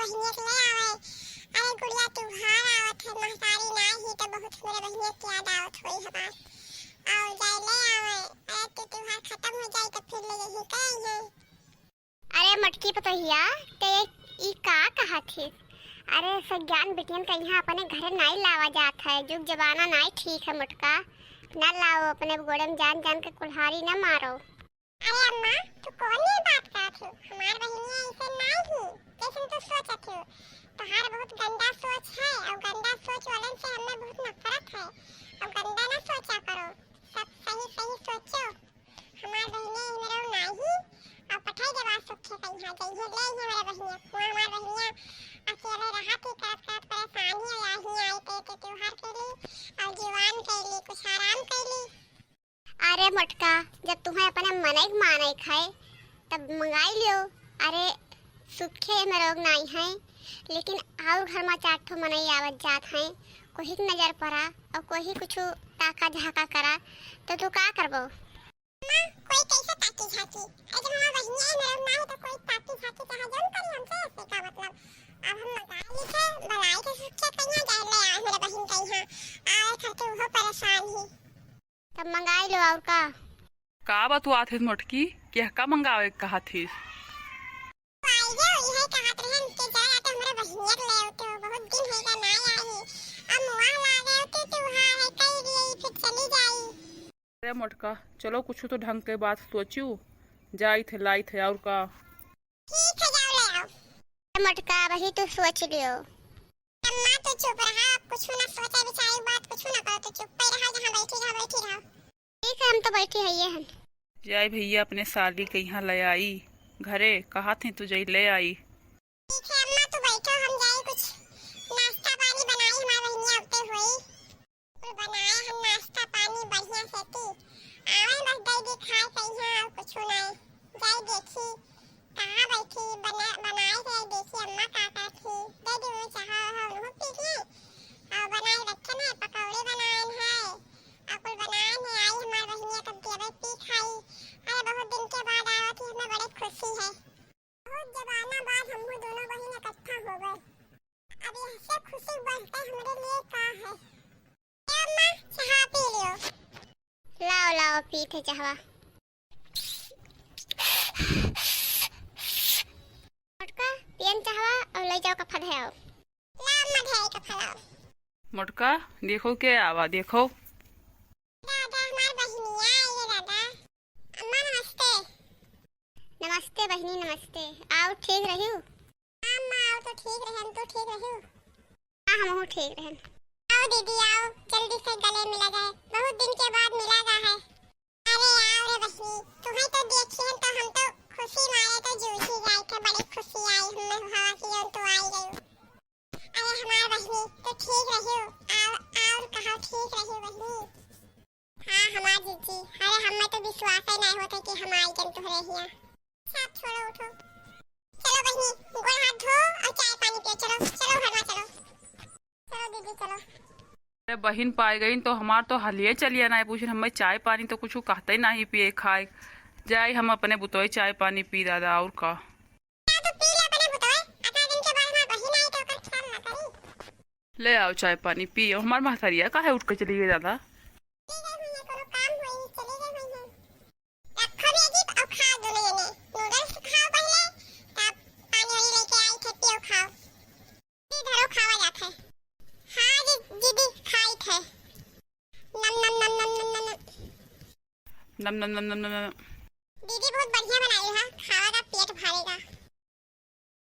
बहिनिया के ले आवे। अरे गुड़िया त्योहार आवत है, महतारी ना ही तो बहुत मेरे बहिनिया की याद आवत होई हमार। और जाए ले आवे। अरे तो त्योहार खत्म हो जाए तो फिर ले यही कहे। अरे मटकी पतोहिया ते ई का कहा थी? अरे सज्ञान बिटियन का यहाँ अपने घर नहीं लावा जात है, जुग जमाना नहीं ठीक है मुटका, ना लाओ अपने गोड़े में जान जान के कुल्हाड़ी न मारो। अरे अम्मा तू कौन ये बात करत हो? हमार बहिनिया ऐसे नहीं जैसे तू सोचत हो। तोहार बहुत गंदा सोच है और गंदा सोच वालन से हमें बहुत नफरत है। और गंदा ना सोचा करो, सब सही सही सोचो। हमार बहिनिया मेरे नहीं और पठाई के बाद सुखे कहीं जाइए ले हमारे बहिनिया को। हमार बहिनिया अकेले रहा थी करत परेशानी हो आई आई ते त्योहार के लिए और जीवन के लिए कुछ आराम कर ली। अरे मटका जब तुम्हें अपने मन माने खाए तब मंगाई लियो। अरे सुखे में रोग नहीं है, लेकिन और घर में चार ठो मनई आवत जात हैं, कोई की नजर पड़ा और कोई कुछ ताका झाका करा तो तू का करबो? कोई कैसे ताकी झाकी? अरे मां बहिनिया मेरे ना है तो कोई ताकी झाकी कहां जरूर करी हमसे ऐसे का मतलब। अब हम मंगा ली थे बनाई के सुखे कहीं जाए ले आ मेरे बहन कहीं हां आए खर्चे वो परेशान ही। तब मंगाई लो। और का बात आत है मोटकी क्या का मंगावे कहा थी? आई जो यही कहत रहन के जाए तो हमारे बहिनिया ले आते हो, बहुत दिन होगा ना आई। अब मुआ ला गए तो त्योहार है कई रही फिर चली जाई। अरे मोटका चलो कुछ तो ढंग के बात सोचू, जाई थे लाई थे और का। ठीक है जाओ ले आओ। मटका वही तो सोच लियो। अम्मा तो चुप रहा, कुछ ना सोचा बिचारी बात कुछ ना करो तो चुप ही रहो, जहां बैठी रहो। ठीक है हम तो बैठे हैं। जाए भैया अपने साली के यहाँ ले आई घरे, कहा थी तुझे ले आई। ठीक है अम्मा तू बैठो, हम जाए कुछ नाश्ता पानी बनाई हमारी बहनिया उठते हुई। और बनाए हम नाश्ता पानी बढ़िया से ती आवे बस दई दी खाए कहीं और कुछ नहीं। जाए देखी कहाँ बैठी बनाए थे, देखी अम्मा काका थी दे दी मुझे चाहा हो पी लिए और बनाए रखे ना पकौड़े बनाए हैं और कुछ बनाए हैं। आई हमारी बहनिया तब देवे पी खाई। अरे बहुत दिन के बाद आया थी, हमें बड़ी खुशी है। बहुत जमाना बाद हम दोनों बहन इकट्ठा हो गए। अब इससे खुशी बढ़ते हमारे लिए का है। अम्मा चाह पी लियो। लाओ लाओ पीते चाहवा। मटका पियन चाहवा और ले जाओ कफा है। ला अम्मा ढेर का फलाओ। मोटका देखो के आवा देखो। दादा हमारी बहनिया आई है दादा। अम्मा नमस्ते। नमस्ते बहनी नमस्ते। आओ ठीक रही हो? अम्मा आओ तो ठीक रहे, हम तो ठीक रहे हो। हाँ हम हो ठीक रहन। आओ दीदी आओ, जल्दी से गले मिला जाए, बहुत दिन के बाद मिला गा है। अरे आओ रे बहनी, तुम्हें तो देखी है तो हम तो खुशी मारे तो जूझ ही गए थे, बड़ी खुशी आई हमें हवा की और तो आई गई। अरे हमारी बहनी तो ठीक रही हो? आओ कहो ठीक रही हो बहनी। हाँ हमारी जीजी, अरे हमें तो विश्वास ही नहीं होता कि हम आई जन तुम्हारे यहाँ। सब छोड़ो उठो, चलो बहनी गोड़ हाथ धो और चाय पानी पियो। चलो चलो घर में चलो, चलो दीदी चलो। अरे बहन पाई गई तो हमार तो हलिए चलिए ना पूछ, हमें चाय पानी तो कुछ कहते ही नहीं पिए खाए। जाए हम अपने बुतोई चाय पानी पी दादा और का। तो पी ले अपने बुतोय, इतना दिन के बाद हमारी बहन आई तो ओकर ख्याल ना करी। ले आओ चाय पानी पी। हमार महतरिया काहे उठ के चली गई दादा? चली गई हुई है, कोनो काम हुई चली गई हुई है। रखो बेटी और खाओ दोनों जने, नूडल्स खाओ पहले तब पानी वाली लेके आई थे पियो खाओ। इधरो खावा जाता है। हाँ दीदी खाई थे। नम नम नम नम नम नम। नम नम नम नम नम। दीदी बहुत बढ़िया बनाई है, खावा का पेट भरेगा।